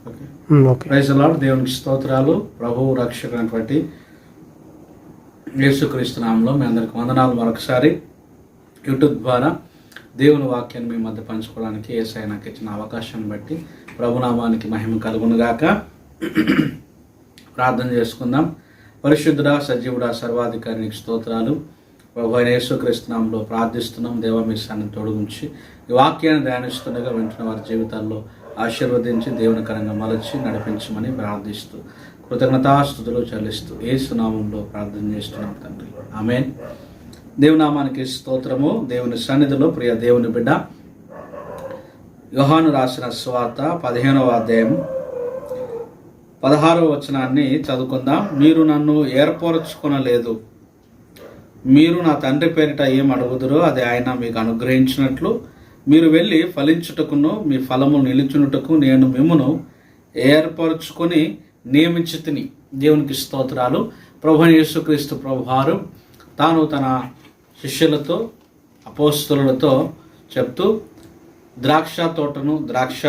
Praise the lord. దేవునికి స్తోత్రాలు. ప్రభువు రక్షకునటువంటి యేసుక్రీస్తు నామములో మీ అందరికి వందనాలు. మరొకసారి యూట్యూబ్ ద్వారా దేవుని వాక్యాన్ని మీ మధ్య పంచుకోవడానికి యేసయ్య నాకు ఇచ్చిన అవకాశాన్ని బట్టి ప్రభునామానికి మహిమ కలుగునుగాక. ప్రార్థన చేసుకుందాం. పరిశుద్ధుడా, సజీవుడా, సర్వాధికారికి స్తోత్రాలు. ప్రభు అయిన యేసుక్రీస్తు నామములో ప్రార్థిస్తున్నాం. దేవ మీ సన్నిధిని తొలగించి ఈ వాక్యాన్ని ధ్యానిస్తుండగా వింటున్న వారి జీవితాల్లో ఆశీర్వదించి దేవునికరంగా మలచి నడిపించమని ప్రార్థిస్తూ కృతజ్ఞతాస్తుతులు చెల్లిస్తూ యేసు నామములో ప్రార్థన చేస్తున్నాం తండ్రి, ఆమేన్. దేవునామానికి స్తోత్రము. దేవుని సన్నిధిలో ప్రియ దేవుని బిడ్డ, యోహాను రాసిన సువార్త 15వ అధ్యాయం 16వ వచనాన్ని చదువుకుందాం. మీరు నన్ను ఏర్పరచుకొనలేదు, మీరు నా తండ్రి పేరిట ఏం అడుగుదురో అది ఆయన మీకు అనుగ్రహించినట్లు మీరు వెళ్ళి ఫలించుటకును మీ ఫలము నిలుచునుటకు నేను మిమ్మును ఏర్పరచుకొని నియమించితిని. దేవునికి స్తోత్రాలు. ప్రభు యేసుక్రీస్తు ప్రభువారు తాను తన శిష్యులతో అపోస్తలులతో చెప్తూ ద్రాక్ష తోటను, ద్రాక్ష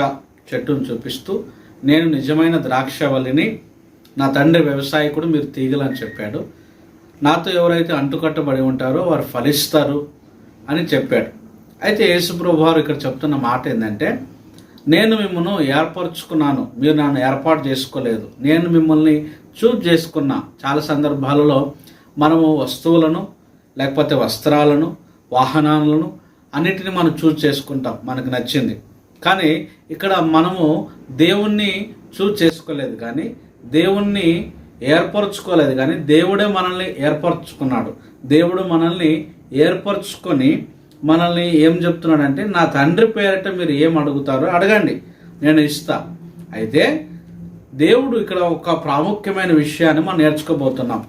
చెట్టును చూపిస్తూ నేను నిజమైన ద్రాక్షవల్లిని, నా తండ్రి వ్యవసాయకుడు, మీరు తీగలని చెప్పాడు. నాతో ఎవరైతే అంటుకట్టబడి ఉంటారో వారు ఫలిస్తారు అని చెప్పాడు. అయితే యేసుప్రభు వారు ఇక్కడ చెప్తున్న మాట ఏంటంటే, నేను మిమ్మల్ని ఏర్పరచుకున్నాను, మీరు నన్ను ఏర్పాటు చేసుకోలేదు, నేను మిమ్మల్ని చూజ్ చేసుకున్నా. చాలా సందర్భాలలో మనము వస్తువులను, లేకపోతే వస్త్రాలను, వాహనాలను అన్నిటిని మనం చూజ్ చేసుకుంటాం, మనకు నచ్చింది. కానీ ఇక్కడ మనము దేవుణ్ణి చూజ్ చేసుకోలేదు, కానీ దేవుణ్ణి ఏర్పరచుకోలేదు, కానీ దేవుడే మనల్ని ఏర్పరచుకున్నాడు. దేవుడు మనల్ని ఏర్పరచుకొని మనల్ని ఏం చెప్తున్నాడంటే, నా తండ్రి పేరిట మీరు ఏం అడుగుతారో అడగండి, నేను ఇస్తా. అయితే దేవుడు ఇక్కడ ఒక ప్రాముఖ్యమైన విషయాన్ని మనం నేర్చుకోబోతున్నాం.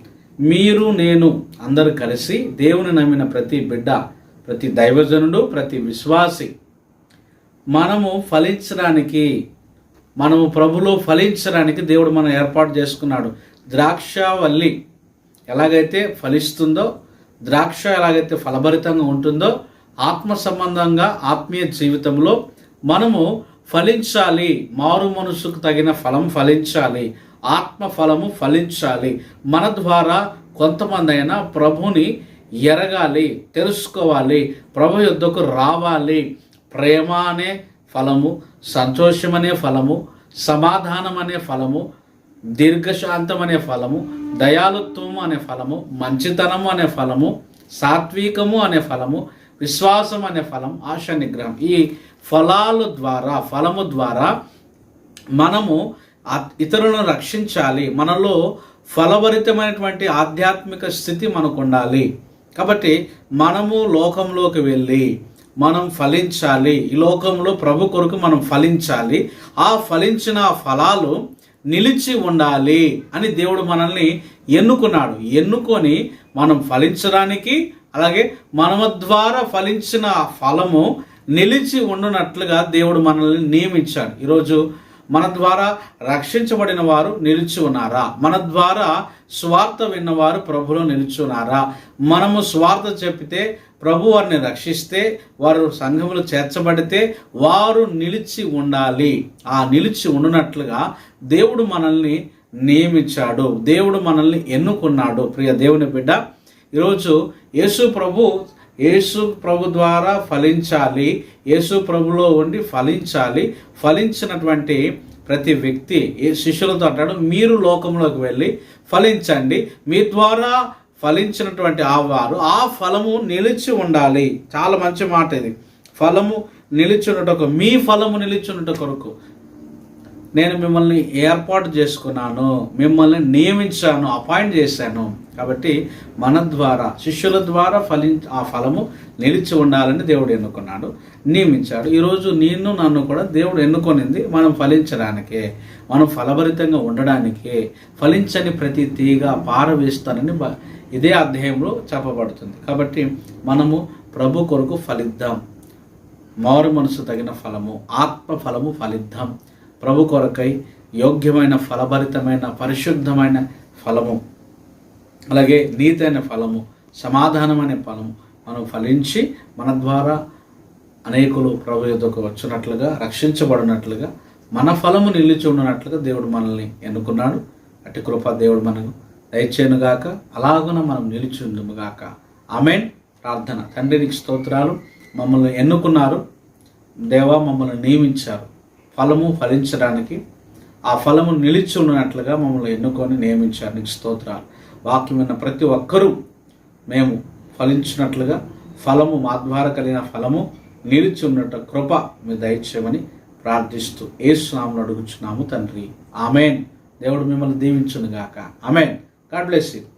మీరు, నేను అందరూ కలిసి దేవుని నమ్మిన ప్రతి బిడ్డ, ప్రతి దైవజనుడు, ప్రతి విశ్వాసి మనము ఫలించడానికి, మనము ప్రభులో ఫలించడానికి దేవుడు మనం ఏర్పాటు చేసుకున్నాడు. ద్రాక్షవల్లి ఎలాగైతే ఫలిస్తుందో, ద్రాక్ష ఎలాగైతే ఫలభరితంగా ఉంటుందో, ఆత్మ సంబంధంగా ఆత్మీయ జీవితంలో మనము ఫలించాలి. మారు మనసుకు తగిన ఫలం ఫలించాలి, ఆత్మ ఫలము ఫలించాలి. మన ద్వారా కొంతమంది అయినా ప్రభుని ఎరగాలి, తెలుసుకోవాలి, ప్రభు యొద్దకు రావాలి. ప్రేమ అనే ఫలము, సంతోషం అనే ఫలము, సమాధానం అనే ఫలము, దీర్ఘశాంతం అనే ఫలము, దయాలుత్వము అనే ఫలము, మంచితనము అనే ఫలము, సాత్వికము అనే ఫలము, విశ్వాసం అనే ఫలం, ఆశ నిగ్రహం. ఈ ఫలాల ద్వారా, ఫలము ద్వారా మనము ఇతరులను రక్షించాలి. మనలో ఫలభరితమైనటువంటి ఆధ్యాత్మిక స్థితి మనకు ఉండాలి. కాబట్టి మనము లోకంలోకి వెళ్ళి మనం ఫలించాలి. ఈ లోకంలో ప్రభు కొరకు మనం ఫలించాలి. ఆ ఫలించిన ఫలాలు నిలిచి ఉండాలి అని దేవుడు మనల్ని ఎన్నుకున్నాడు. ఎన్నుకొని మనం ఫలించడానికి, అలాగే మన ద్వారా ఫలించిన ఫలము నిలిచి ఉండునట్లుగా దేవుడు మనల్ని నియమించాడు. ఈరోజు మన ద్వారా రక్షించబడిన వారు నిలిచి ఉన్నారా? మన ద్వారా స్వార్థ విన్నవారు ప్రభులో నిలిచి ఉన్నారా? మనము స్వార్థ చెప్పితే ప్రభు వారిని రక్షిస్తే, వారు సంఘములు చేర్చబడితే వారు నిలిచి ఉండాలి. ఆ నిలిచి ఉండునట్లుగా దేవుడు మనల్ని నియమించాడు, దేవుడు మనల్ని ఎన్నుకున్నాడు. ప్రియ దేవుని బిడ్డ, ఈరోజు యేసు ప్రభు ద్వారా ఫలించాలి, యేసు ప్రభులో ఉండి ఫలించాలి. ఫలించినటువంటి ప్రతి వ్యక్తి శిష్యులతో అంటాడు, మీరు లోకంలోకి వెళ్ళి ఫలించండి, మీ ద్వారా ఫలించినటువంటి వారు ఆ ఫలము నిలిచి ఉండాలి. చాలా మంచి మాట ఇది. ఫలము నిలిచున్నటకు, మీ ఫలము నిలిచున్నట కొరకు నేను మిమ్మల్ని ఏర్పాటు చేసుకున్నాను, మిమ్మల్ని నియమించాను, అపాయింట్ చేశాను. కాబట్టి మన ద్వారా, శిష్యుల ద్వారా ఆ ఫలము నిలిచి ఉండాలని దేవుడు ఎన్నుకున్నాడు, నియమించాడు. ఈరోజు నిన్ను నన్ను కూడా దేవుడు ఎన్నుకొనింది మనం ఫలించడానికే, మనం ఫలభరితంగా ఉండడానికే. ఫలించని ప్రతి తీగ పారవేస్తానని ఇదే అధ్యాయంలో చెప్పబడుతుంది. కాబట్టి మనము ప్రభు కొరకు ఫలిద్దాం. మారు మనసు తగిన ఫలము, ఆత్మ ఫలము ఫలిద్దాం. ప్రభు కొరకై యోగ్యమైన, ఫలభరితమైన, పరిశుద్ధమైన ఫలము, అలాగే నీతైన ఫలము, సమాధానం అనే ఫలము మనం ఫలించి మన ద్వారా అనేకులు ప్రభు యొద్దకు వచ్చినట్లుగా, రక్షించబడినట్లుగా మన ఫలము నిలిచి ఉన్నట్లుగా దేవుడు మనల్ని ఎన్నుకున్నాడు. అట్టి కృప దేవుడు మనకు దయచేయనుగాక. అలాగున మనం నిలిచి ఉందుముగాక. ఆమేన్. ప్రార్థన. తండ్రి నీకు స్తోత్రాలు. మమ్మల్ని ఎన్నుకున్నారు దేవా, మమ్మల్ని నియమించారు ఫలము ఫలించడానికి. ఆ ఫలము నిలిచి ఉన్నట్లుగా మమ్మల్ని ఎన్నుకొని నియమించారు. నీకు స్తోత్రాలు. వాక్యం విన్న ప్రతి ఒక్కరూ మేము ఫలించినట్లుగా ఫలము, మా ద్వారా కలిగిన ఫలము నిలిచి ఉన్నట్టు కృప మీరు దయచేయమని ప్రార్థిస్తూ యేసు నామములో అడుగుచున్నాము తండ్రి. ఆమేన్. దేవుడు మిమ్మల్ని దీవించును గాక. ఆమేన్. God bless you.